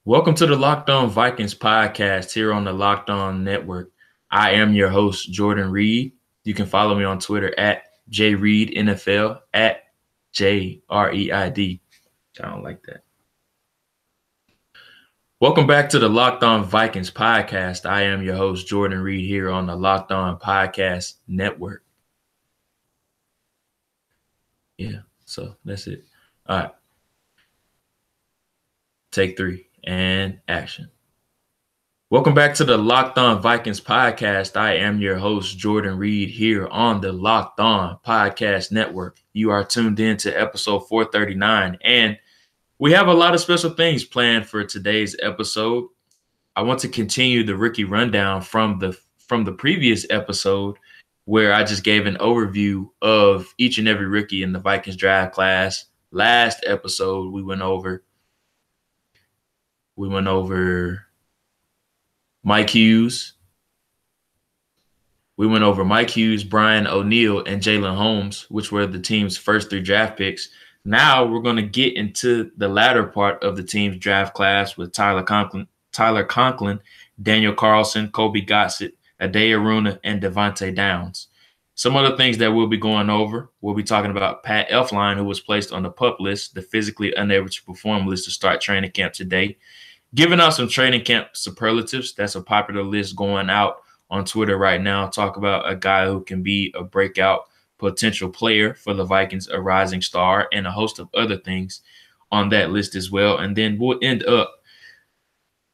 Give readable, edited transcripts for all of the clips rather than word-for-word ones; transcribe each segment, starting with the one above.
Welcome to the Locked On Vikings podcast here on the Locked On Network. I am your host, Jordan Reed. You can follow me on Twitter at JReedNFL, at JREID. I don't like that. Welcome back to the Locked On Vikings podcast. I am your host, Jordan Reed, here on the Locked On Podcast Network. Yeah, so that's it. All right. Take 3 and action. Welcome back to the Locked On Vikings podcast. I am your host, Jordan Reed, here on the Locked On Podcast Network. You are tuned in to episode 439, and we have a lot of special things planned for today's episode. I want to continue the rookie rundown from the previous episode, where I just gave an overview of each and every rookie in the Vikings draft class. Last episode, we went over Mike Hughes. We went over Mike Hughes, Brian O'Neill, and Jalen Holmes, which were the team's first 3 draft picks. Now we're going to get into the latter part of the team's draft class with Tyler Conklin, Daniel Carlson, Kobe Gossett, Adaya Aruna, and Devontae Downs. Some other things that we'll be going over. We'll be talking about Pat Elflein, who was placed on the PUP list, the physically unable to perform list to start training camp today. Giving out some training camp superlatives. That's a popular list going out on Twitter right now. Talk about a guy who can be a breakout potential player for the Vikings, a rising star, and a host of other things on that list as well. And then we'll end up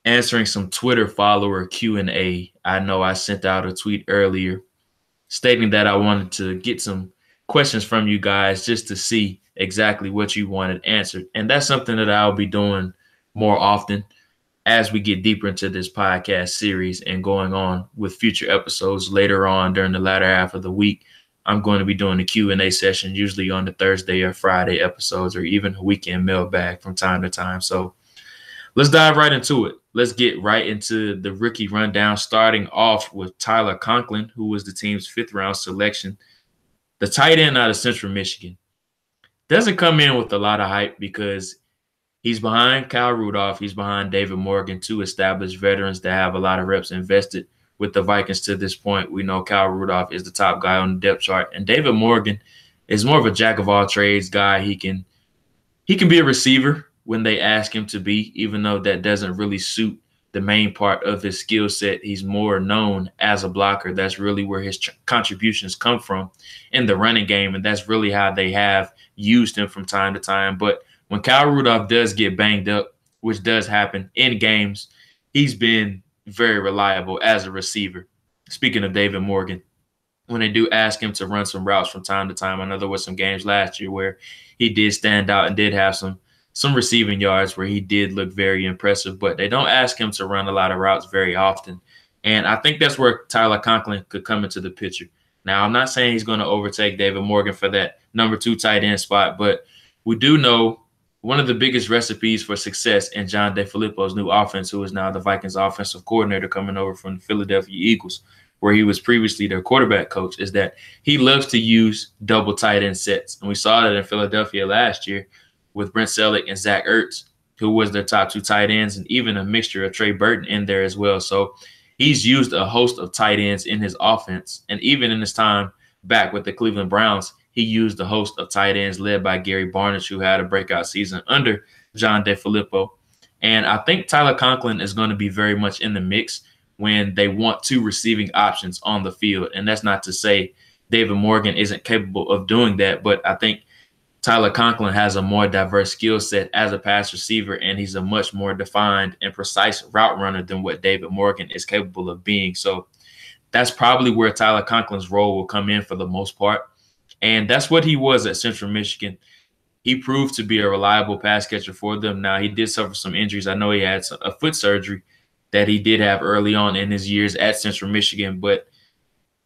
answering some Twitter follower Q&A. I know I sent out a tweet earlier stating that I wanted to get some questions from you guys just to see exactly what you wanted answered. And that's something that I'll be doing more often as we get deeper into this podcast series and going on with future episodes later on during the latter half of the week. I'm going to be doing a Q&A session, usually on the Thursday or Friday episodes, or even a weekend mailbag from time to time. So let's dive right into it. Let's get right into the rookie rundown, starting off with Tyler Conklin, who was the team's 5th-round selection. The tight end out of Central Michigan doesn't come in with a lot of hype because he's behind Kyle Rudolph. He's behind David Morgan, 2 established veterans that have a lot of reps invested with the Vikings to this point. We know Kyle Rudolph is the top guy on the depth chart, and David Morgan is more of a jack-of-all-trades guy. He can be a receiver when they ask him to be, even though that doesn't really suit the main part of his skill set. He's more known as a blocker. That's really where his contributions come from in the running game, and that's really how they have used him from time to time. But when Kyle Rudolph does get banged up, which does happen in games, he's been very reliable as a receiver. Speaking of David Morgan, when they do ask him to run some routes from time to time, I know there were some games last year where he did stand out and did have some receiving yards where he did look very impressive, but they don't ask him to run a lot of routes very often. And I think that's where Tyler Conklin could come into the picture. Now, I'm not saying he's going to overtake David Morgan for that number 2 tight end spot, but we do know one of the biggest recipes for success in John DeFilippo's new offense, who is now the Vikings offensive coordinator coming over from the Philadelphia Eagles, where he was previously their quarterback coach, is that he loves to use double tight end sets. And we saw that in Philadelphia last year with Brent Celek and Zach Ertz, who was their top 2 tight ends, and even a mixture of Trey Burton in there as well. So he's used a host of tight ends in his offense. And even in his time back with the Cleveland Browns, he used a host of tight ends led by Gary Barnidge, who had a breakout season under John DeFilippo. And I think Tyler Conklin is going to be very much in the mix when they want 2 receiving options on the field. And that's not to say David Morgan isn't capable of doing that, but I think Tyler Conklin has a more diverse skill set as a pass receiver, and he's a much more defined and precise route runner than what David Morgan is capable of being. So that's probably where Tyler Conklin's role will come in for the most part. And that's what he was at Central Michigan. He proved to be a reliable pass catcher for them. Now, he did suffer some injuries. I know he had a foot surgery that he did have early on in his years at Central Michigan,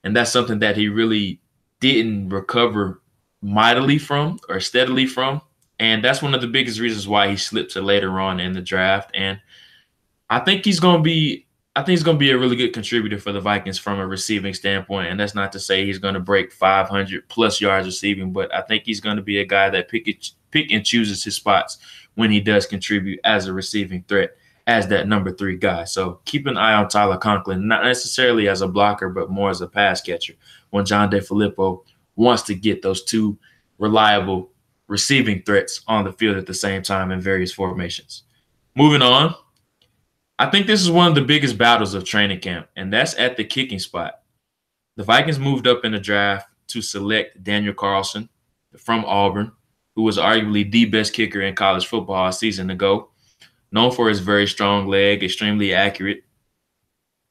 and that's something that he really didn't recover mightily from or steadily from. And that's one of the biggest reasons why he slipped to later on in the draft. And I think he's going to be a really good contributor for the Vikings from a receiving standpoint. And that's not to say he's going to break 500 plus yards receiving, but I think he's going to be a guy that pick and chooses his spots when he does contribute as a receiving threat. as that number 3 guy. So keep an eye on Tyler Conklin, not necessarily as a blocker, but more as a pass catcher when John DeFilippo wants to get those two reliable receiving threats on the field at the same time in various formations. Moving on, I think this is one of the biggest battles of training camp, and that's at the kicking spot. The Vikings moved up in the draft to select Daniel Carlson from Auburn, who was arguably the best kicker in college football a season ago, known for his very strong leg, extremely accurate.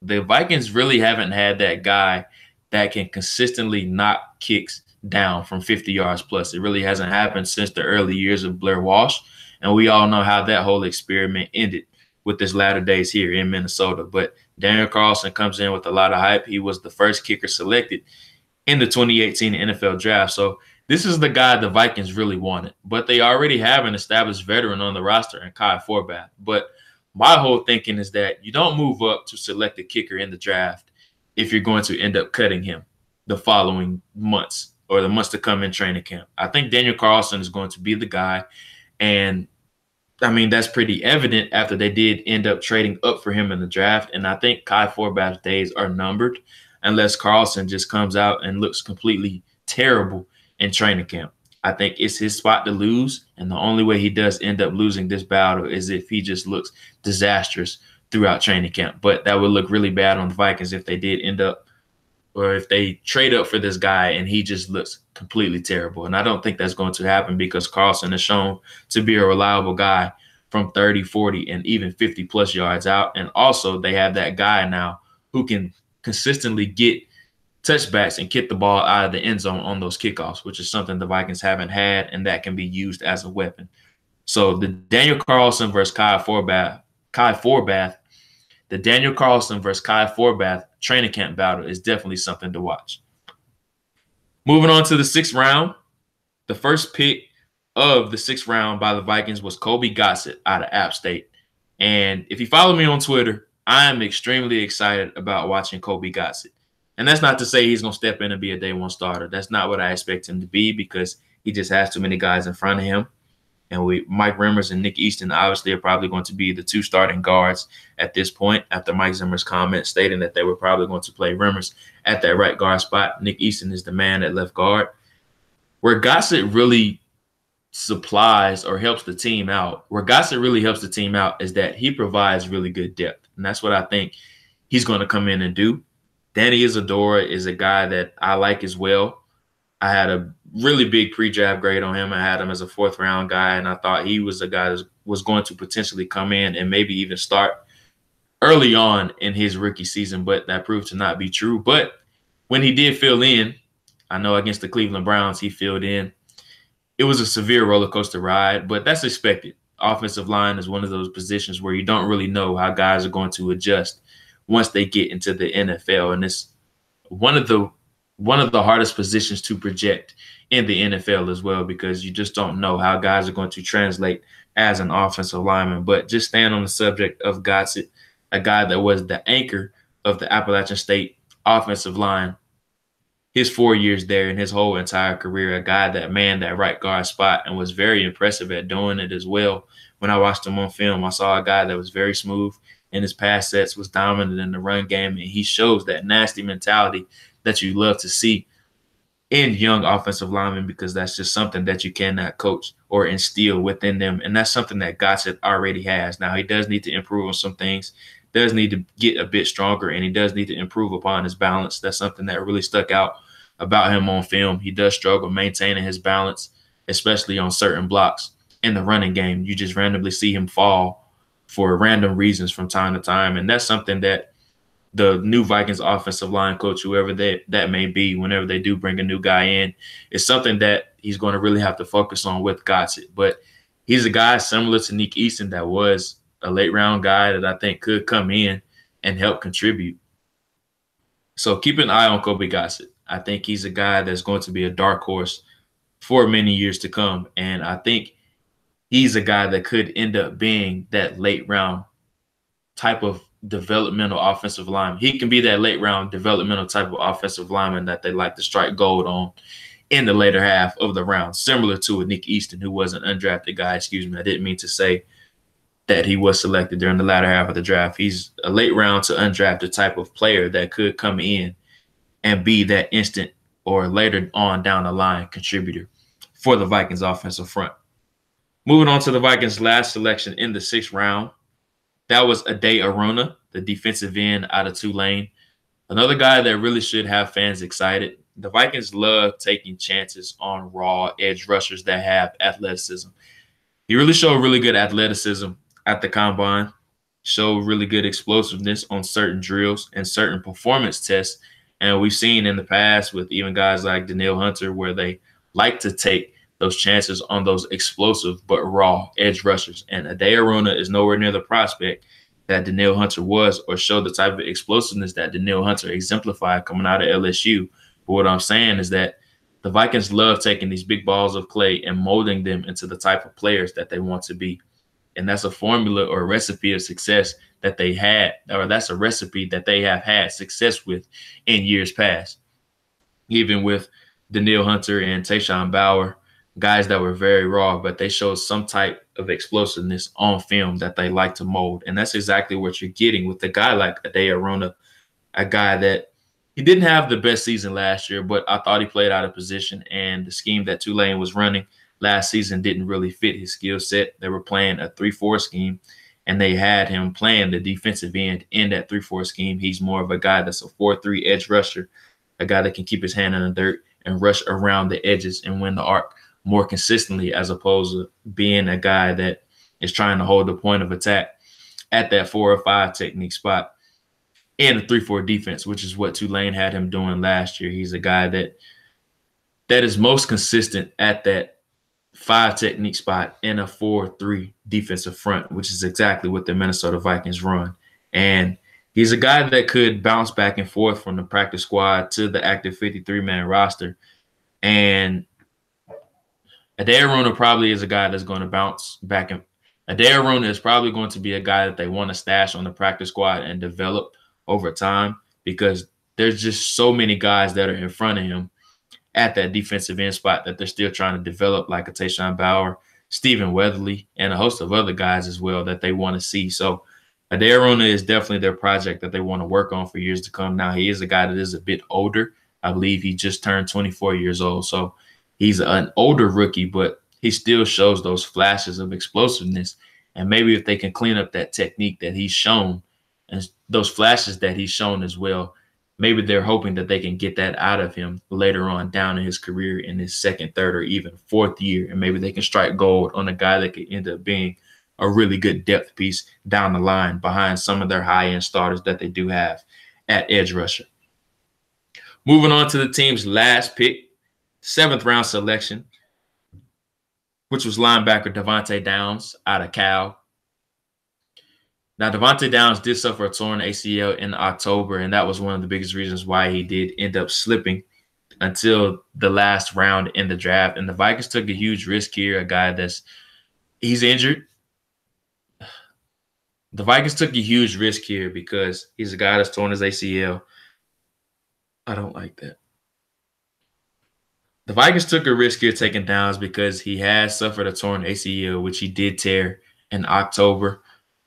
The Vikings really haven't had that guy that can consistently knock kicks down from 50 yards plus. It really hasn't happened since the early years of Blair Walsh, and we all know how that whole experiment ended with his latter days here in Minnesota. But Daniel Carlson comes in with a lot of hype. He was the first kicker selected in the 2018 NFL draft. So this is the guy the Vikings really wanted. But they already have an established veteran on the roster in Kai Forbath. But my whole thinking is that you don't move up to select a kicker in the draft if you're going to end up cutting him the following months or the months to come in training camp. I think Daniel Carlson is going to be the guy. And I mean, that's pretty evident after they did end up trading up for him in the draft. And I think Kai Forbath's days are numbered unless Carlson just comes out and looks completely terrible in training camp. I think it's his spot to lose. And the only way he does end up losing this battle is if he just looks disastrous throughout training camp. But that would look really bad on the Vikings if they did end up, or if they trade up for this guy and he just looks completely terrible. And I don't think that's going to happen because Carlson is shown to be a reliable guy from 30, 40, and even 50-plus yards out. And also they have that guy now who can consistently get touchbacks and kick the ball out of the end zone on those kickoffs, which is something the Vikings haven't had, and that can be used as a weapon. So the Daniel Carlson versus Kai Forbath, the Daniel Carlson versus Kai Forbath training camp battle is definitely something to watch. Moving on to the 6th round, the first pick of the 6th round by the Vikings was Colby Gossett out of App State. And if you follow me on Twitter, I am extremely excited about watching Colby Gossett. And that's not to say he's going to step in and be a day one starter. That's not what I expect him to be because he just has too many guys in front of him. And Mike Remmers and Nick Easton obviously are probably going to be the 2 starting guards at this point after Mike Zimmer's comment stating that they were probably going to play Remmers at that right guard spot. Nick Easton is the man at left guard. Where Gossett really supplies or helps the team out, is that he provides really good depth. And that's what I think he's going to come in and do. Danny Isadora is a guy that I like as well. I had a really big pre-draft grade on him. I had him as a 4th-round guy, and I thought he was a guy that was going to potentially come in and maybe even start early on in his rookie season, but that proved to not be true. But when he did fill in, I know against the Cleveland Browns he filled in. It was a severe roller coaster ride, but that's expected. Offensive line is one of those positions where you don't really know how guys are going to adjust once they get into the NFL, and it's one of the hardest positions to project in the NFL as well because you just don't know how guys are going to translate as an offensive lineman. But just staying on the subject of Gossett, a guy that was the anchor of the Appalachian State offensive line his 4 years there and his whole entire career, a guy that manned that right guard spot and was very impressive at doing it as well. When I watched him on film, I saw a guy that was very smooth in his pass sets, was dominant in the run game, and he shows that nasty mentality that you love to see in young offensive linemen because that's just something that you cannot coach or instill within them, and that's something that Gossett already has. Now, he does need to improve on some things, does need to get a bit stronger, and he does need to improve upon his balance. That's something that really stuck out about him on film. He does struggle maintaining his balance, especially on certain blocks in the running game. You just randomly see him fall for random reasons from time to time, and that's something that the new Vikings offensive line coach, whoever that may be, whenever they do bring a new guy in, is something that he's going to really have to focus on with Gossett. But he's a guy similar to Nick Easton that was a late-round guy that I think could come in and help contribute. So keep an eye on Colby Gossett. I think he's a guy that's going to be a dark horse for many years to come, and I think he's a guy that could end up being that late-round type of developmental offensive lineman. He can be that late-round developmental type of offensive lineman that they like to strike gold on in the later half of the round, similar to a Nick Easton, who was an undrafted guy. Excuse me, I didn't mean to say that he was selected during the latter half of the draft. He's a late round to undrafted type of player that could come in and be that instant or later on down the line contributor for the Vikings offensive front. Moving on to the Vikings' last selection in the sixth round, that was Ade Arona, the defensive end out of Tulane. Another guy that really should have fans excited. The Vikings love taking chances on raw edge rushers that have athleticism. He really showed really good athleticism at the combine, showed really good explosiveness on certain drills and certain performance tests. And we've seen in the past with even guys like Danielle Hunter where they like to take those chances on those explosive but raw edge rushers. And Ade Arona is nowhere near the prospect that Danielle Hunter was or showed the type of explosiveness that Danielle Hunter exemplified coming out of LSU. But what I'm saying is that the Vikings love taking these big balls of clay and molding them into the type of players that they want to be. And that's a formula or a recipe of success that they had, or that's a recipe that they have had success with in years past. Even with Danielle Hunter and Tayshawn Bauer, guys that were very raw, but they showed some type of explosiveness on film that they like to mold. And that's exactly what you're getting with a guy like Ade Arona, a guy that he didn't have the best season last year, but I thought he played out of position. And the scheme that Tulane was running last season didn't really fit his skill set. They were playing a 3-4 scheme, and they had him playing the defensive end in that 3-4 scheme. He's more of a guy that's a 4-3 edge rusher, a guy that can keep his hand in the dirt and rush around the edges and win the arc more consistently, as opposed to being a guy that is trying to hold the point of attack at that 4 or 5 technique spot in a 3-4 defense, which is what Tulane had him doing last year. He's a guy that is most consistent at that 5 technique spot in a 4-3 defensive front, which is exactly what the Minnesota Vikings run. And he's a guy that could bounce back and forth from the practice squad to the active 53-man roster. And Ade Arona probably is a guy that's going to bounce back. And Ade Arona is probably going to be a guy that they want to stash on the practice squad and develop over time, because there's just so many guys that are in front of him at that defensive end spot that they're still trying to develop, like a Tayshawn Bauer, Stephen Weatherly, and a host of other guys as well that they want to see. So Ade Arona is definitely their project that they want to work on for years to come. Now, he is a guy that is a bit older. I believe he just turned 24 years old. So he's an older rookie, but he still shows those flashes of explosiveness. And maybe if they can clean up that technique that he's shown and those flashes that he's shown as well, maybe they're hoping that they can get that out of him later on down in his career in his second, third, or even fourth year. And maybe they can strike gold on a guy that could end up being a really good depth piece down the line behind some of their high-end starters that they do have at edge rusher. Moving on to the team's last pick, 7th round selection, which was linebacker Devontae Downs out of Cal. Now, Devontae Downs did suffer a torn ACL in October, and that was one of the biggest reasons why he did end up slipping until the last round in the draft. And the Vikings took a huge risk here, a guy he's injured. The Vikings took a huge risk here because he's a guy that's torn his ACL. I don't like that. The Vikings took a risk here taking Downs because he has suffered a torn ACL, which he did tear in October.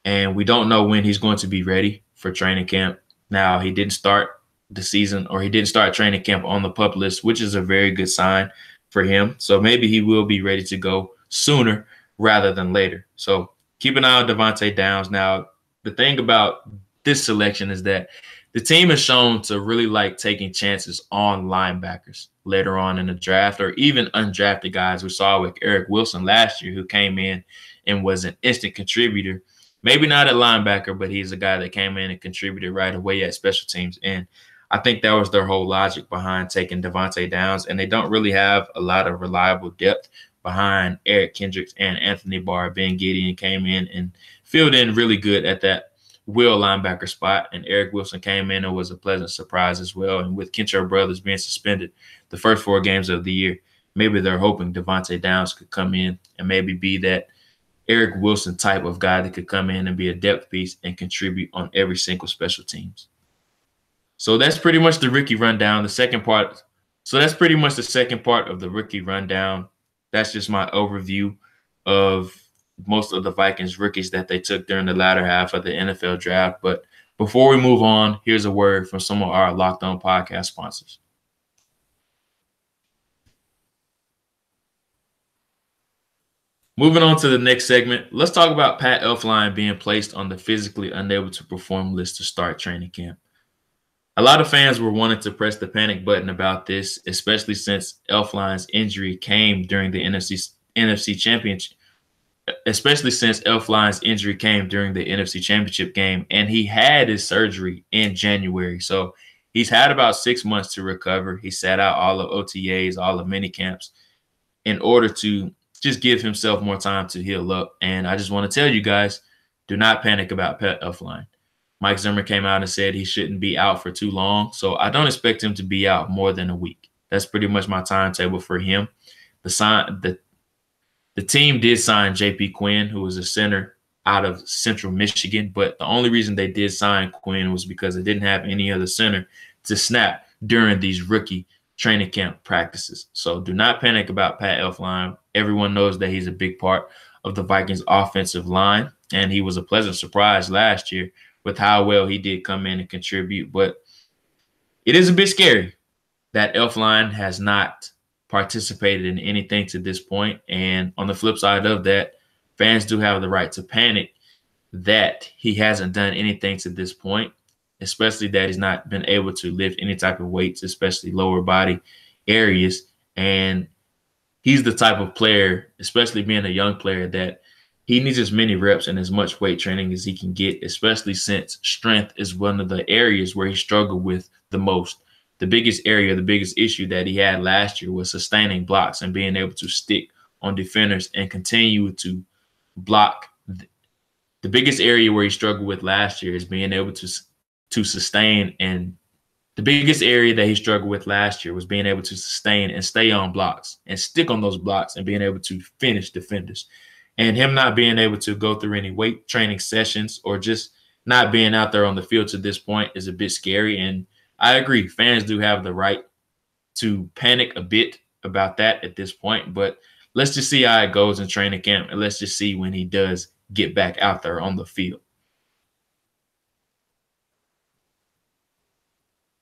And we don't know when he's going to be ready for training camp. Now, he didn't start the season, or he didn't start training camp on the PUP list, which is a very good sign for him. So maybe he will be ready to go sooner rather than later. So keep an eye on Devontae Downs. Now, the thing about this selection is that the team has shown to really like taking chances on linebackers later on in the draft, or even undrafted guys. We saw with Eric Wilson last year, who came in and was an instant contributor. Maybe not at linebacker, but he's a guy that came in and contributed right away at special teams. And I think that was their whole logic behind taking Devontae Downs. And they don't really have a lot of reliable depth behind Eric Kendricks and Anthony Barr. Ben Gideon came in and filled in really good at that will linebacker spot. And Eric Wilson came in and was a pleasant surprise as well. And with Kentrell Brothers being suspended the first 4 games of the year, maybe they're hoping Devontae Downs could come in and maybe be that Eric Wilson type of guy that could come in and be a depth piece and contribute on every single special teams. So that's pretty much the rookie rundown. The second part. So that's pretty much the second part of the rookie rundown. That's just my overview of most of the Vikings rookies that they took during the latter half of the NFL draft. But before we move on, here's a word from some of our Locked On podcast sponsors. Moving on to the next segment, let's talk about Pat Elflein being placed on the physically unable to perform list to start training camp. A lot of fans were wanting to press the panic button about this, especially since Elflein's injury came during the NFC Championship, especially since Elflein's injury came during the NFC Championship game, and he had his surgery in January. So he's had about 6 months to recover. He sat out all of OTAs, all of mini camps in order to just give himself more time to heal up. And I just want to tell you guys, do not panic about Pat Elflein. Mike Zimmer came out and said he shouldn't be out for too long. So I don't expect him to be out more than a week. That's pretty much my timetable for him. The team did sign J.P. Quinn, who was a center out of Central Michigan. But the only reason they did sign Quinn was because they didn't have any other center to snap during these rookie training camp practices. So do not panic about Pat Elflein. Everyone knows that he's a big part of the Vikings offensive line, and he was a pleasant surprise last year with how well he did come in and contribute. But it is a bit scary that Elflein has not participated in anything to this point. And on the flip side of that, fans do have the right to panic that he hasn't done anything to this point, especially that he's not been able to lift any type of weights, especially lower body areas. And he's the type of player, especially being a young player, that he needs as many reps and as much weight training as he can get, especially since strength is one of the areas where he struggled with the most. The biggest area, the biggest issue that he had last year was sustaining blocks and being able to stick on defenders and continue to block. The biggest area where he struggled with last year is being able to sustain, and the biggest area that he struggled with last year was being able to sustain and stay on blocks and stick on those blocks and being able to finish defenders. And him not being able to go through any weight training sessions or just not being out there on the field to this point is a bit scary. And I agree, fans do have the right to panic a bit about that at this point. But let's just see how it goes in training camp, and let's just see when he does get back out there on the field.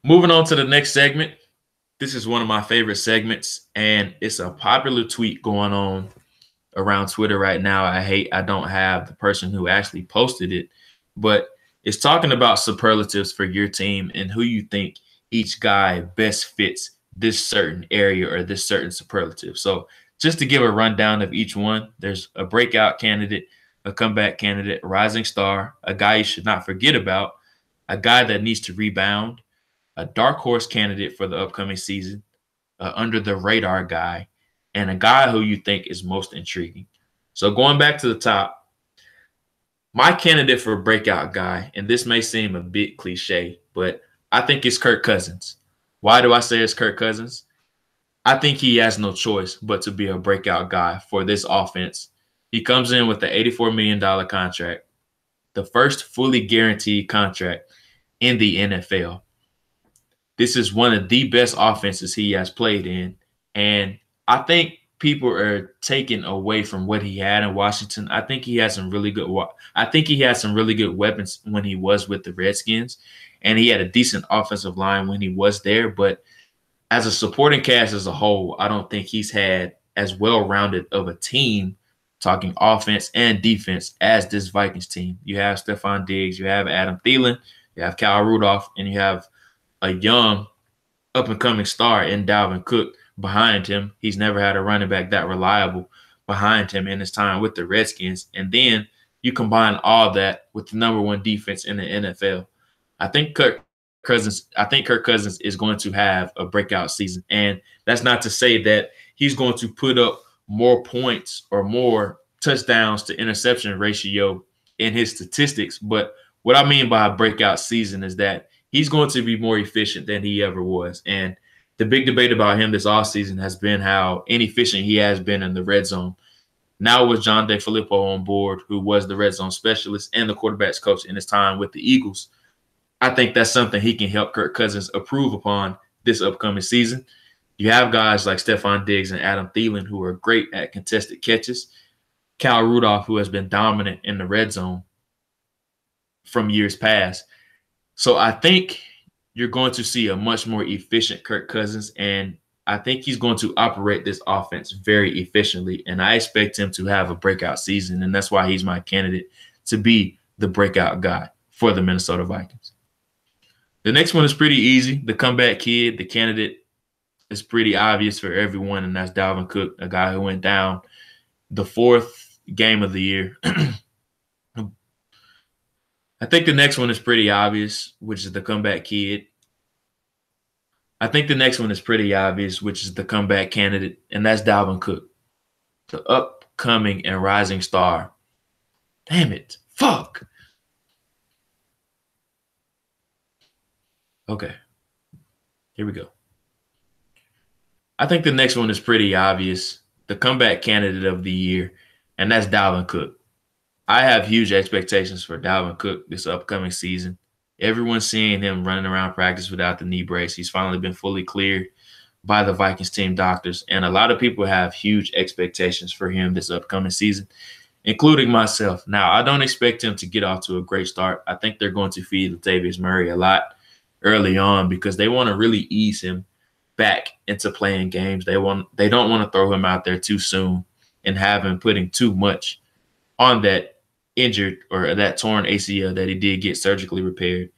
Moving on to the next segment. This is one of my favorite segments, and it's a popular tweet going on around Twitter right now. I don't have the person who actually posted it, but it's talking about superlatives for your team and who you think each guy best fits this certain area or this certain superlative. So just to give a rundown of each one, there's a breakout candidate, a comeback candidate, a rising star, a guy you should not forget about, a guy that needs to rebound, a dark horse candidate for the upcoming season, under the radar guy, and a guy who you think is most intriguing. So going back to the top, my candidate for a breakout guy, and this may seem a bit cliche, but I think it's Kirk Cousins. Why do I say it's Kirk Cousins? I think he has no choice but to be a breakout guy for this offense. He comes in with the $84 million contract, the first fully guaranteed contract in the NFL. This is one of the best offenses he has played in, and I think people are taken away from what he had in Washington. I think he had some really good weapons when he was with the Redskins, and he had a decent offensive line when he was there. But as a supporting cast as a whole, I don't think he's had as well-rounded of a team, talking offense and defense, as this Vikings team. You have Stephon Diggs, you have Adam Thielen, you have Kyle Rudolph, and you have a young up-and-coming star in Dalvin Cook behind him. He's never had a running back that reliable behind him in his time with the Redskins. And then you combine all that with the number one defense in the NFL. I think Kirk Cousins is going to have a breakout season. And that's not to say that he's going to put up more points or more touchdowns to interception ratio in his statistics. But what I mean by a breakout season is that he's going to be more efficient than he ever was. And the big debate about him this offseason has been how inefficient he has been in the red zone. Now with John DeFilippo on board, who was the red zone specialist and the quarterback's coach in his time with the Eagles, I think that's something he can help Kirk Cousins improve upon this upcoming season. You have guys like Stephon Diggs and Adam Thielen who are great at contested catches. Cal Rudolph, who has been dominant in the red zone from years past. So I think you're going to see a much more efficient Kirk Cousins, and I think he's going to operate this offense very efficiently, and I expect him to have a breakout season, and that's why he's my candidate to be the breakout guy for the Minnesota Vikings. The next one is pretty easy. The comeback kid, the candidate is pretty obvious for everyone, and that's Dalvin Cook, a guy who went down the 4th game of the year. I think the next one is pretty obvious, which is the comeback kid. I think the next one is pretty obvious, which is the comeback candidate, and that's Dalvin Cook, the upcoming and rising star. Damn it. Fuck. Okay. Here we go. I think the next one is pretty obvious, the comeback candidate of the year, and that's Dalvin Cook. I have huge expectations for Dalvin Cook this upcoming season. Everyone's seeing him running around practice without the knee brace. He's finally been fully cleared by the Vikings team doctors, and a lot of people have huge expectations for him this upcoming season, including myself. Now, I don't expect him to get off to a great start. I think they're going to feed Latavius Murray a lot early on because they want to really ease him back into playing games. They don't want to throw him out there too soon and have him putting too much on that injured or that torn ACL that he did get surgically repaired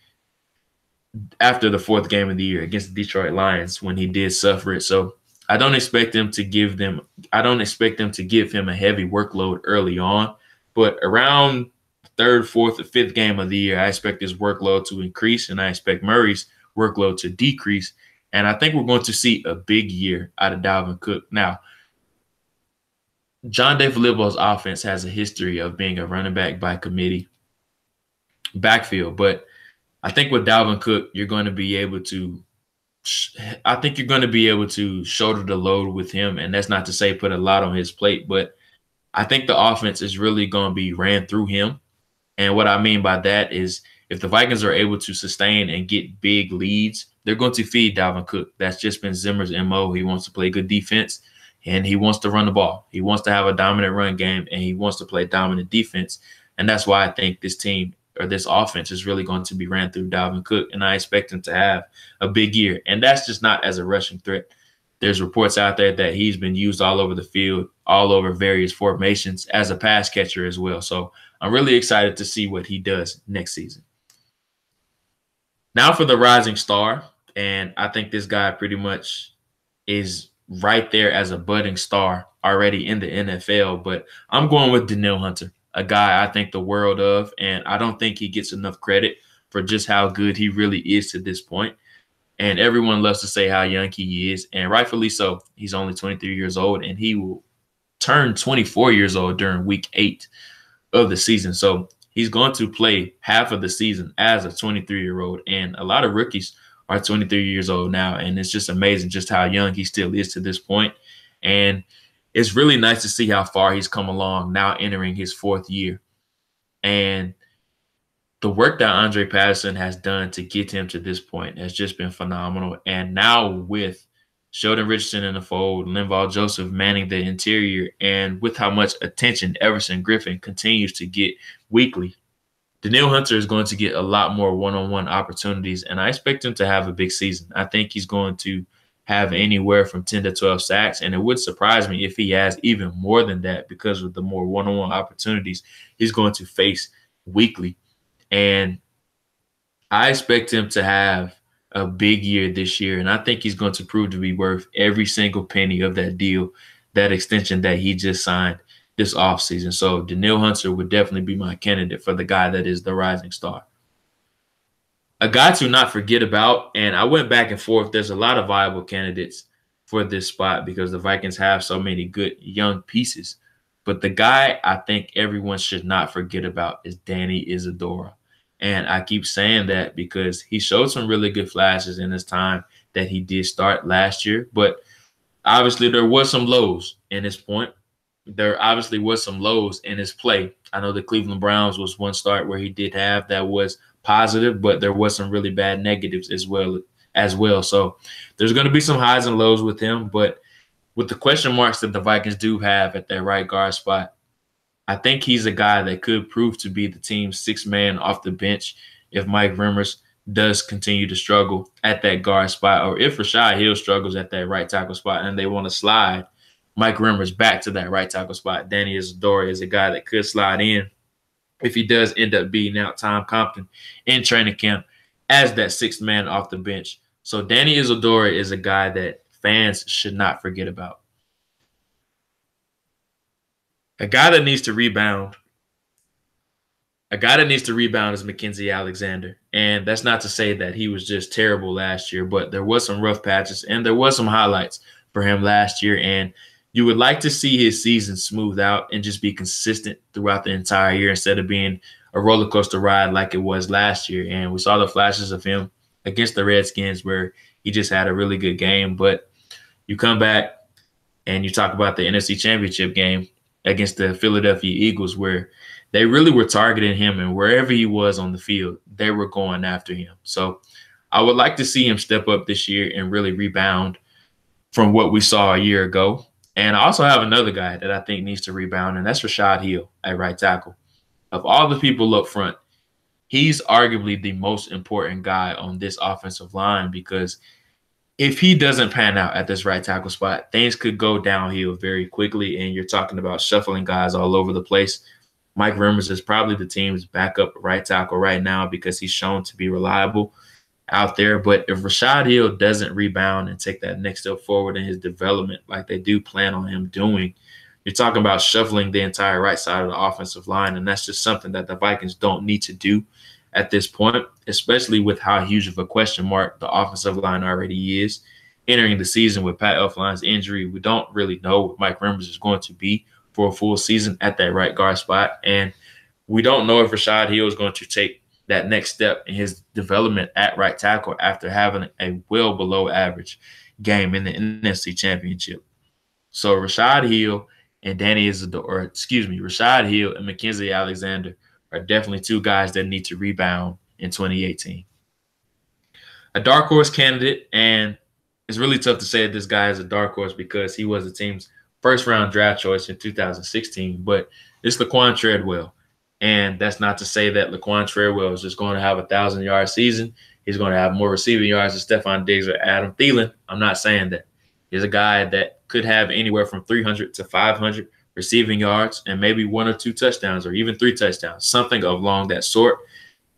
after the 4th game of the year against the Detroit Lions when he did suffer it. So I don't expect them to give him a heavy workload early on, but around 3rd, 4th, or 5th game of the year, I expect his workload to increase, and I expect Murray's workload to decrease. And I think we're going to see a big year out of Dalvin Cook. Now, John DeFilippo's offense has a history of being a running back by committee backfield, but I think with Dalvin Cook, you're going to be able to shoulder the load with him, and that's not to say put a lot on his plate, but I think the offense is really going to be ran through him. And what I mean by that is if the Vikings are able to sustain and get big leads, they're going to feed Dalvin Cook. That's just been Zimmer's MO. He wants to play good defense, and he wants to run the ball. He wants to have a dominant run game, and he wants to play dominant defense. And that's why I think this team or this offense is really going to be ran through Dalvin Cook, and I expect him to have a big year. And that's just not as a rushing threat. There's reports out there that he's been used all over the field, all over various formations as a pass catcher as well. So I'm really excited to see what he does next season. Now for the rising star, and I think this guy pretty much is right there as a budding star already in the NFL, but I'm going with Danielle Hunter, a guy I think the world of, and I don't think he gets enough credit for just how good he really is to this point. And everyone loves to say how young he is, and rightfully so. He's only 23 years old, and he will turn 24 years old during week 8 of the season. So he's going to play half of the season as a 23-year-old, and a lot of rookies are 23 years old now, and it's just amazing just how young he still is to this point. And it's really nice to see how far he's come along now entering his 4th year. And the work that Andre Patterson has done to get him to this point has just been phenomenal. And now with Sheldon Richardson in the fold, Linval Joseph manning the interior, and with how much attention Everson Griffin continues to get weekly, Danielle Hunter is going to get a lot more one-on-one opportunities, and I expect him to have a big season. I think he's going to have anywhere from 10 to 12 sacks, and it would surprise me if he has even more than that because of the more one-on-one opportunities he's going to face weekly. And I expect him to have a big year this year, and I think he's going to prove to be worth every single penny of that deal, that extension that he just signed this offseason. So Danielle Hunter would definitely be my candidate for the guy that is the rising star. A guy to not forget about, and I went back and forth. There's a lot of viable candidates for this spot because the Vikings have so many good young pieces. But the guy I think everyone should not forget about is Danny Isidora. And I keep saying that because he showed some really good flashes in his time that he did start last year. But obviously there was some lows in his point. There obviously was some lows in his play. I know the Cleveland Browns was one start where he did have that was positive, but there was some really bad negatives as well. So there's going to be some highs and lows with him. But with the question marks that the Vikings do have at that right guard spot, I think he's a guy that could prove to be the team's sixth man off the bench if Mike Remmers does continue to struggle at that guard spot, or if Rashad Hill struggles at that right tackle spot and they want to slide Mike Remmers back to that right tackle spot. Danny Isidora is a guy that could slide in if he does end up beating out Tom Compton in training camp as that sixth man off the bench. So Danny Isidora is a guy that fans should not forget about. A guy that needs to rebound. A guy that needs to rebound is Mackensie Alexander. And that's not to say that he was just terrible last year, but there was some rough patches and there was some highlights for him last year. And you would like to see his season smooth out and just be consistent throughout the entire year instead of being a roller coaster ride like it was last year. And we saw the flashes of him against the Redskins where he just had a really good game. But you come back and you talk about the NFC Championship game against the Philadelphia Eagles where they really were targeting him, and wherever he was on the field, they were going after him. So I would like to see him step up this year and really rebound from what we saw a year ago. And I also have another guy that I think needs to rebound, and that's Rashad Hill at right tackle. Of all the people up front, he's arguably the most important guy on this offensive line because if he doesn't pan out at this right tackle spot, things could go downhill very quickly, and you're talking about shuffling guys all over the place. Mike Remmers is probably the team's backup right tackle right now because he's shown to be reliable out there. But if Rashad Hill doesn't rebound and take that next step forward in his development like they do plan on him doing, you're talking about shuffling the entire right side of the offensive line, and that's just something that the Vikings don't need to do at this point, especially with how huge of a question mark the offensive line already is. Entering the season with Pat Elflein's injury, we don't really know what Mike Remmers is going to be for a full season at that right guard spot. And we don't know if Rashad Hill is going to take that next step in his development at right tackle after having a well below average game in the NFC Championship. So Rashad Hill and Rashad Hill and Mackensie Alexander are definitely two guys that need to rebound in 2018. A dark horse candidate, and it's really tough to say that this guy is a dark horse because he was the team's first-round draft choice in 2016, but it's Laquan Treadwell. And that's not to say that Laquan Treadwell is just going to have a 1,000-yard season. He's going to have more receiving yards than Stefon Diggs or Adam Thielen. I'm not saying that. He's a guy that could have anywhere from 300 to 500 receiving yards and maybe 1 or 2 touchdowns or even 3 touchdowns, something along that sort.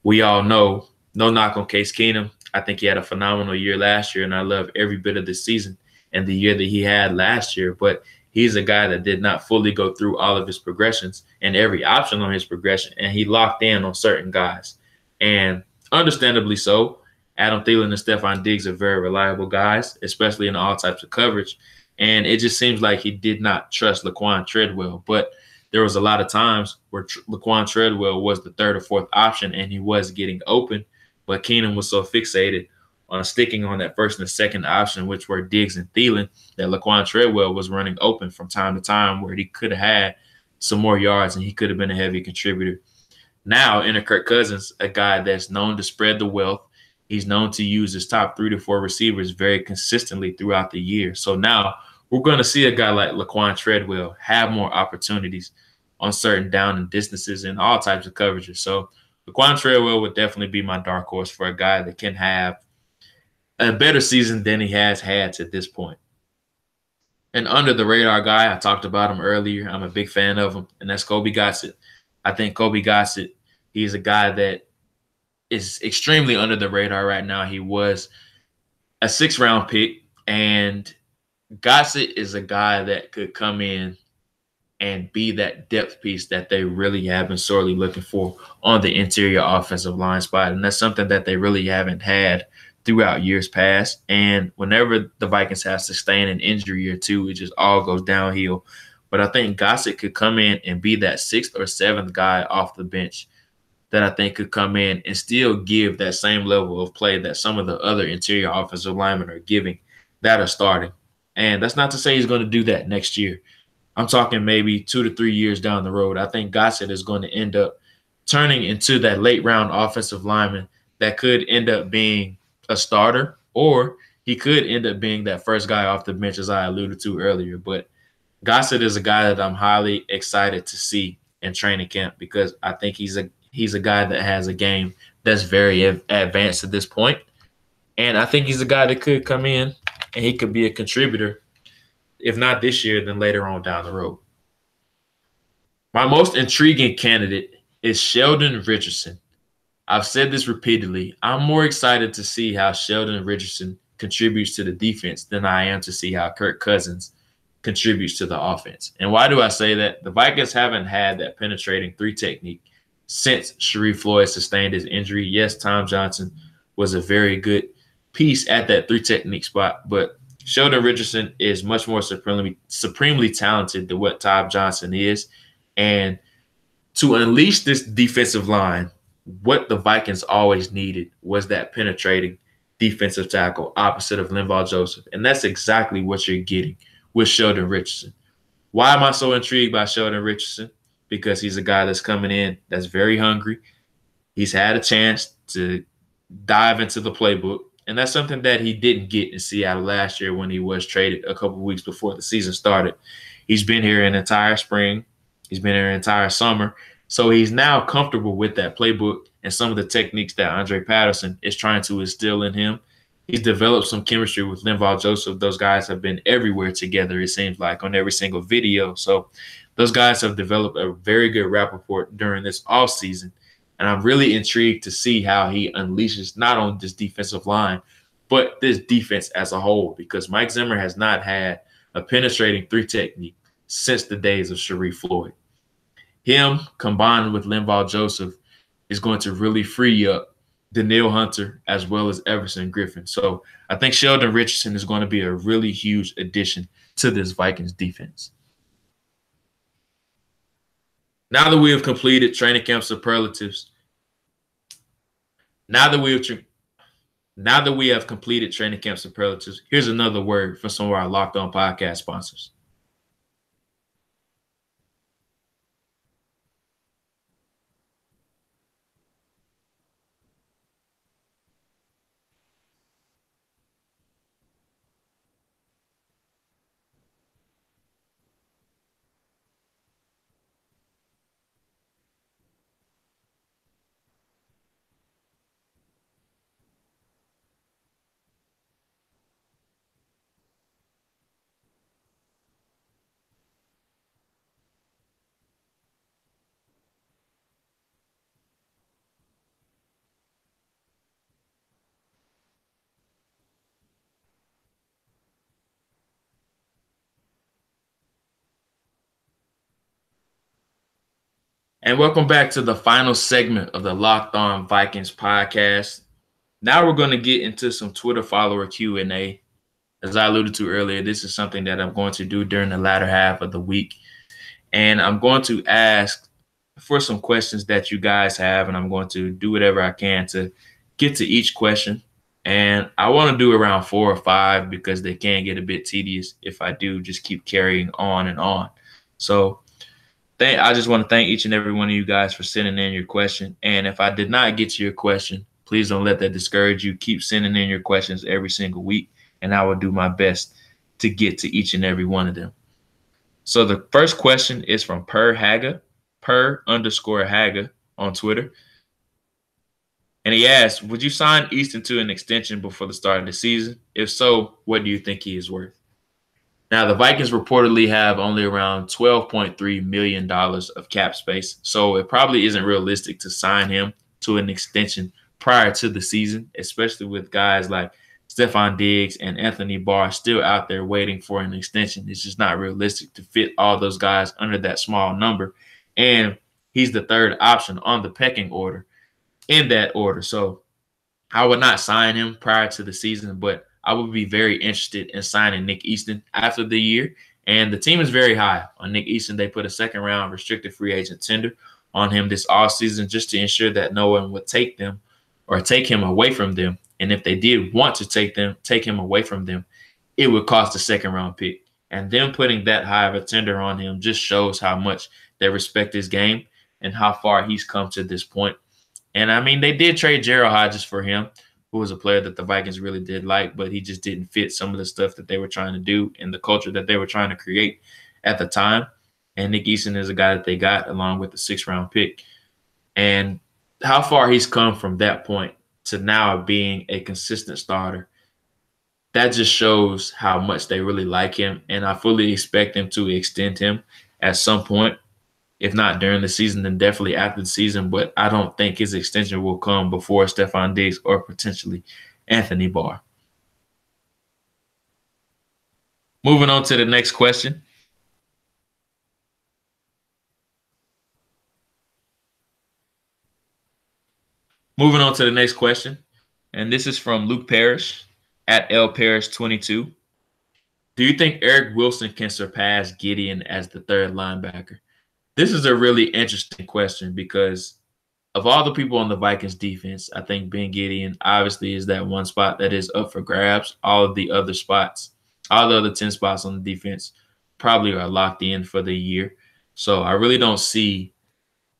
We all know, no knock on Case Keenum. I think he had a phenomenal year last year, and I love every bit of this season and the year that he had last year. But he's a guy that did not fully go through all of his progressions and every option on his progression, and he locked in on certain guys. And understandably so, Adam Thielen and Stefon Diggs are very reliable guys, especially in all types of coverage. And it just seems like he did not trust Laquan Treadwell. But there was a lot of times where Laquan Treadwell was the third or fourth option, and he was getting open. But Keenum was so fixated on sticking on that first and the second option, which were Diggs and Thielen, that Laquan Treadwell was running open from time to time where he could have had some more yards and he could have been a heavy contributor. Now, enter Kirk Cousins, a guy that's known to spread the wealth. He's known to use his top 3 to 4 receivers very consistently throughout the year. So now we're going to see a guy like Laquan Treadwell have more opportunities on certain down and distances and all types of coverages. So Laquan Treadwell would definitely be my dark horse for a guy that can have a better season than he has had to this point. And under the radar guy, I talked about him earlier. I'm a big fan of him, and that's Colby Gossett. I think Colby Gossett, he's a guy that is extremely under the radar right now. He was a 6th-round pick, and Gossett is a guy that could come in and be that depth piece that they really have been sorely looking for on the interior offensive line spot. And that's something that they really haven't had throughout years past. And whenever the Vikings have sustained an injury or two, it just all goes downhill. But I think Gossett could come in and be that 6th or 7th guy off the bench that I think could come in and still give that same level of play that some of the other interior offensive linemen are giving that are starting. And that's not to say he's going to do that next year. I'm talking maybe 2 to 3 years down the road. I think Gossett is going to end up turning into that late-round offensive lineman that could end up being a starter, or he could end up being that first guy off the bench, as I alluded to earlier. But Gossett is a guy that I'm highly excited to see in training camp because I think he's a guy that has a game that's very advanced at this point, and I think he's a guy that could come in and he could be a contributor, if not this year, then later on down the road. My most intriguing candidate is Sheldon Richardson. I've said this repeatedly. I'm more excited to see how Sheldon Richardson contributes to the defense than I am to see how Kirk Cousins contributes to the offense. And why do I say that? The Vikings haven't had that penetrating three technique since Sharrif Floyd sustained his injury. Yes, Tom Johnson was a very good piece at that three technique spot, but Sheldon Richardson is much more supremely talented than what Tom Johnson is. And to unleash this defensive line, what the Vikings always needed was that penetrating defensive tackle opposite of Linval Joseph. And that's exactly what you're getting with Sheldon Richardson. Why am I so intrigued by Sheldon Richardson? Because he's a guy that's coming in that's very hungry. He's had a chance to dive into the playbook. And that's something that he didn't get in Seattle last year when he was traded a couple of weeks before the season started. He's been here an entire spring. He's been here an entire summer. So he's now comfortable with that playbook and some of the techniques that Andre Patterson is trying to instill in him. He's developed some chemistry with Linval Joseph. Those guys have been everywhere together, it seems like, on every single video. So those guys have developed a very good rapport during this offseason. And I'm really intrigued to see how he unleashes not only this defensive line, but this defense as a whole, because Mike Zimmer has not had a penetrating three technique since the days of Sharrif Floyd. Him combined with Linval Joseph is going to really free up Danielle Hunter as well as Everson Griffin. So I think Sheldon Richardson is going to be a really huge addition to this Vikings defense. Now that we have completed training camp superlatives, now that we have completed training camp superlatives, here's another word from some of our Locked On podcast sponsors. And welcome back to the final segment of the Locked On Vikings podcast. Now we're going to get into some Twitter follower Q&A. As I alluded to earlier, this is something that I'm going to do during the latter half of the week. And I'm going to ask for some questions that you guys have, and I'm going to do whatever I can to get to each question. And I want to do around 4 or 5 because they can get a bit tedious if I do just keep carrying on and on. So I just want to thank each and every one of you guys for sending in your question. And if I did not get to your question, please don't let that discourage you. Keep sending in your questions every single week, and I will do my best to get to each and every one of them. So the first question is from Per_Haga on Twitter. And he asked, would you sign Easton to an extension before the start of the season? If so, what do you think he is worth? Now, the Vikings reportedly have only around $12.3 million of cap space, so it probably isn't realistic to sign him to an extension prior to the season, especially with guys like Stefon Diggs and Anthony Barr still out there waiting for an extension. It's just not realistic to fit all those guys under that small number, and he's the third option on the pecking order in that order. So I would not sign him prior to the season, but I would be very interested in signing Nick Easton after the year. And the team is very high on Nick Easton. They put a second-round restricted free agent tender on him this offseason just to ensure that no one would take them or take him away from them. And if they did want to take him away from them, it would cost a second-round pick. And them putting that high of a tender on him just shows how much they respect his game and how far he's come to this point. And, I mean, they did trade Gerald Hodges for him, who was a player that the Vikings really did like, but he just didn't fit some of the stuff that they were trying to do and the culture that they were trying to create at the time. and Nick Easton is a guy that they got along with the 6th-round pick. And how far he's come from that point to now being a consistent starter, that just shows how much they really like him. And I fully expect them to extend him at some point, if not during the season, then definitely after the season. But I don't think his extension will come before Stefon Diggs or potentially Anthony Barr. Moving on to the next question. Moving on to the next question. And this is from Luke Parrish at L Parrish 22. Do you think Eric Wilson can surpass Gideon as the third linebacker? This is a really interesting question because of all the people on the Vikings defense, I think Ben Gideon obviously is that one spot that is up for grabs. All of the other spots, all the other 10 spots on the defense probably are locked in for the year. So I really don't see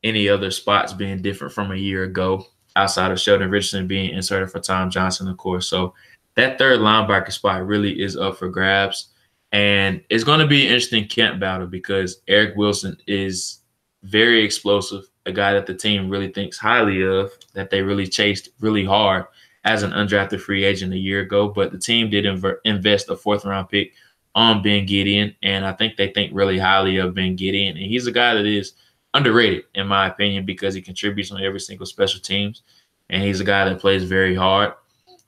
any other spots being different from a year ago outside of Sheldon Richardson being inserted for Tom Johnson, of course. So that third linebacker spot really is up for grabs. And it's going to be an interesting camp battle because Eric Wilson is very explosive, a guy that the team really thinks highly of, that they really chased really hard as an undrafted free agent a year ago. But the team did invest a 4th-round pick on Ben Gideon, and I think they think really highly of Ben Gideon. And he's a guy that is underrated, in my opinion, because he contributes on every single special teams, and he's a guy that plays very hard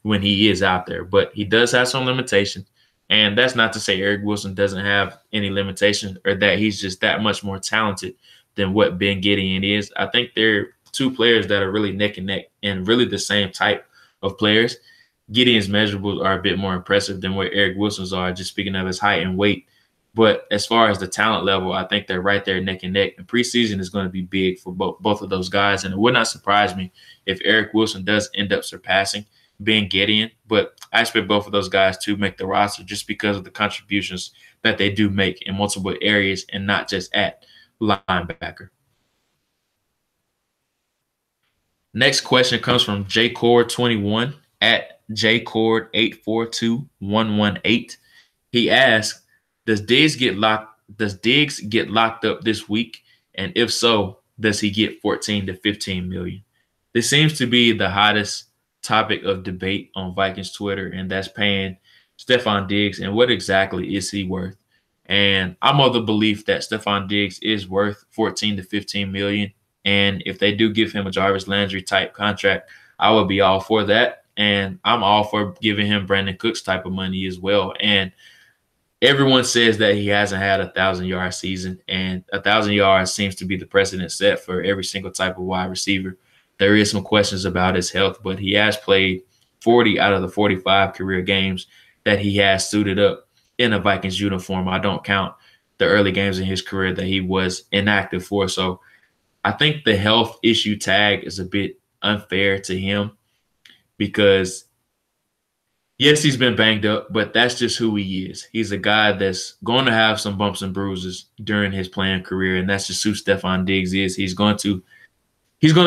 when he is out there. But he does have some limitations. And that's not to say Eric Wilson doesn't have any limitations or that he's just that much more talented than what Ben Gideon is. I think they're two players that are really neck and neck and really the same type of players. Gideon's measurables are a bit more impressive than what Eric Wilson's are, just speaking of his height and weight. But as far as the talent level, I think they're right there neck and neck. And preseason is going to be big for both of those guys. And it would not surprise me if Eric Wilson does end up surpassing Ben Gideon. But I expect both of those guys to make the roster just because of the contributions that they do make in multiple areas and not just at linebacker. Next question comes from JCord21 at JCord842118. He asks, Does Diggs get locked up this week? And if so, does he get 14 to 15 million? This seems to be the hottest topic of debate on Vikings Twitter, and that's paying Stefon Diggs and what exactly is he worth? And I'm of the belief that Stefon Diggs is worth 14 to 15 million. And if they do give him a Jarvis Landry type contract, I would be all for that. And I'm all for giving him Brandon Cooks type of money as well. And everyone says that he hasn't had a 1,000-yard season, and 1,000 yards seems to be the precedent set for every single type of wide receiver. There is some questions about his health, but he has played 40 out of the 45 career games that he has suited up in a Vikings uniform. I don't count the early games in his career that he was inactive for. So I think the health issue tag is a bit unfair to him because, yes, he's been banged up, but that's just who he is. He's a guy that's going to have some bumps and bruises during his playing career, and that's just who Stefon Diggs is. He's going to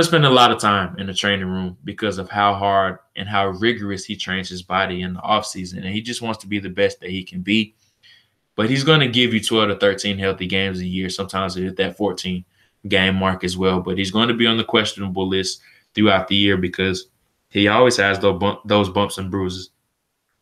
spend a lot of time in the training room because of how hard and how rigorous he trains his body in the offseason, and he just wants to be the best that he can be. But he's going to give you 12 to 13 healthy games a year. Sometimes it hit that 14-game mark as well. But he's going to be on the questionable list throughout the year because he always has those bumps and bruises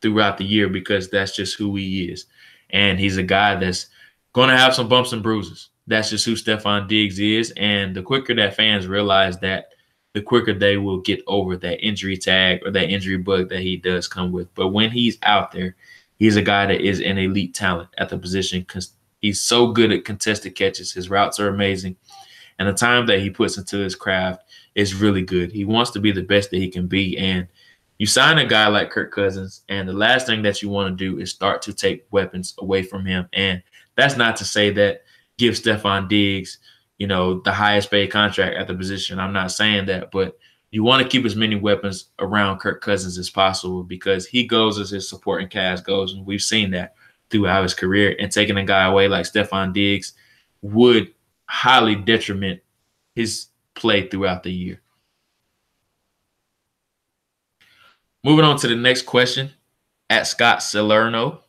throughout the year because that's just who he is. And he's a guy that's going to have some bumps and bruises. That's just who Stefon Diggs is. And the quicker that fans realize that, the quicker they will get over that injury tag or that injury bug that he does come with. But when he's out there, he's a guy that is an elite talent at the position because he's so good at contested catches. His routes are amazing. And the time that he puts into his craft is really good. He wants to be the best that he can be. And you sign a guy like Kirk Cousins, and the last thing that you want to do is start to take weapons away from him. And that's not to say that give Stefon Diggs, the highest paid contract at the position. I'm not saying that, but you want to keep as many weapons around Kirk Cousins as possible because he goes as his supporting cast goes, and we've seen that throughout his career. And taking a guy away like Stefon Diggs would highly detriment his play throughout the year. Moving on to the next question at Scott Salerno.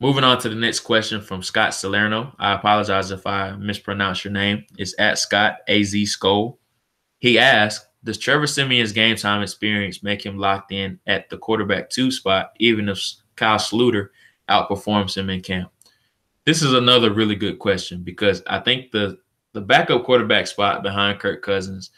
Moving on to the next question from Scott Salerno. I apologize if I mispronounce your name. It's at Scott AZ Skull. He asked, does Trevor Siemian's game time experience make him locked in at the quarterback 2 spot, even if Kyle Sluter outperforms him in camp? This is another really good question because I think the backup quarterback spot behind Kirk Cousins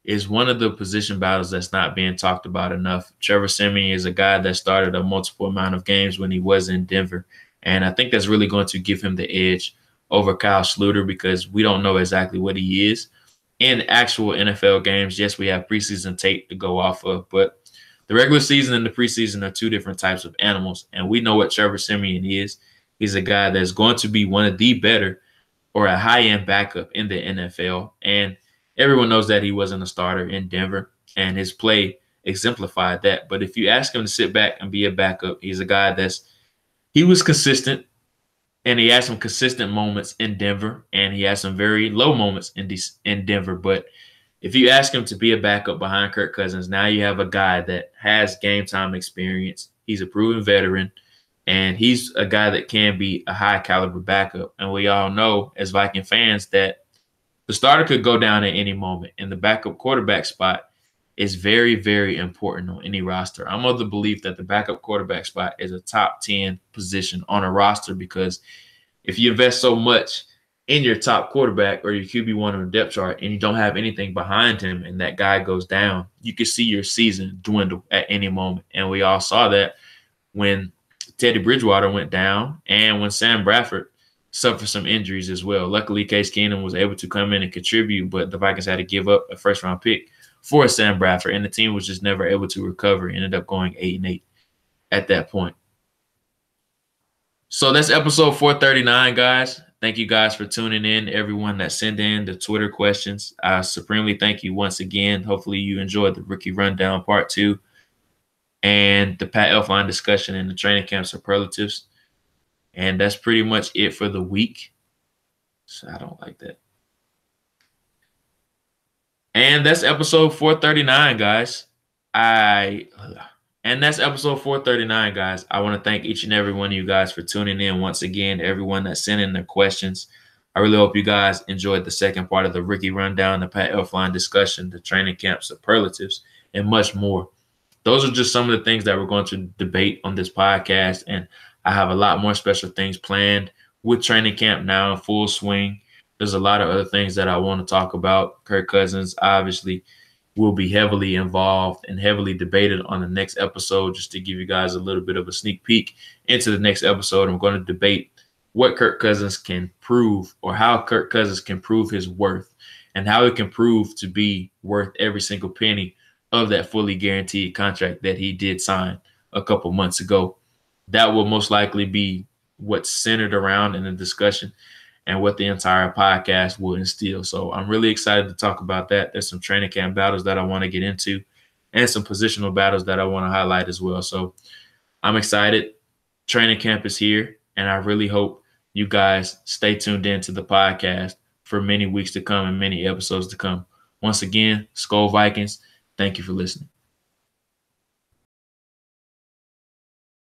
is one of the position battles that's not being talked about enough. Trevor Siemian is a guy that started a multiple amount of games when he was in Denver, and I think that's really going to give him the edge over Kyle Sluter because we don't know exactly what he is in actual NFL games. Yes, we have preseason tape to go off of, but the regular season and the preseason are two different types of animals, and we know what Trevor Siemian is. He's a guy that's going to be one of the better or a high-end backup in the NFL, and everyone knows that he wasn't a starter in Denver, and his play exemplified that. But if you ask him to sit back and be a backup, he's a guy he was consistent, and he had some consistent moments in Denver, and he had some very low moments in Denver. But if you ask him to be a backup behind Kirk Cousins, now you have a guy that has game time experience. He's a proven veteran, and he's a guy that can be a high caliber backup. And we all know as Viking fans that the starter could go down at any moment, and the backup quarterback spot is very, very important on any roster. I'm of the belief that the backup quarterback spot is a top 10 position on a roster because if you invest so much in your top quarterback or your QB1 on the depth chart and you don't have anything behind him and that guy goes down, you can see your season dwindle at any moment. And we all saw that when Teddy Bridgewater went down and when Sam Bradford suffered some injuries as well. Luckily, Case Keenum was able to come in and contribute, but the Vikings had to give up a first-round pick for Sam Bradford, and the team was just never able to recover. Ended up going 8-8 at that point. So that's episode 439, guys. Thank you guys for tuning in, everyone that sent in the Twitter questions. I supremely thank you once again. Hopefully you enjoyed the Rookie Rundown Part 2 and the Pat Elflein discussion and the training camp superlatives. And that's pretty much it for the week. So I don't like that. And that's episode 439, guys. That's episode 439, guys. I want to thank each and every one of you guys for tuning in once again, everyone that sent in their questions. I really hope you guys enjoyed the second part of the Rookie Rundown, the Pat Elflein discussion, the training camp superlatives, and much more. Those are just some of the things that we're going to debate on this podcast, and I have a lot more special things planned with training camp now in full swing. There's a lot of other things that I want to talk about. Kirk Cousins obviously will be heavily involved and heavily debated on the next episode. Just to give you guys a little bit of a sneak peek into the next episode, I'm going to debate what Kirk Cousins can prove or how Kirk Cousins can prove his worth and how he can prove to be worth every single penny of that fully guaranteed contract that he did sign a couple months ago. That will most likely be what's centered around in the discussion and what the entire podcast will instill. So I'm really excited to talk about that. There's some training camp battles that I want to get into and some positional battles that I want to highlight as well. So I'm excited. Training camp is here, and I really hope you guys stay tuned in to the podcast for many weeks to come and many episodes to come. Once again, Skol Vikings, thank you for listening.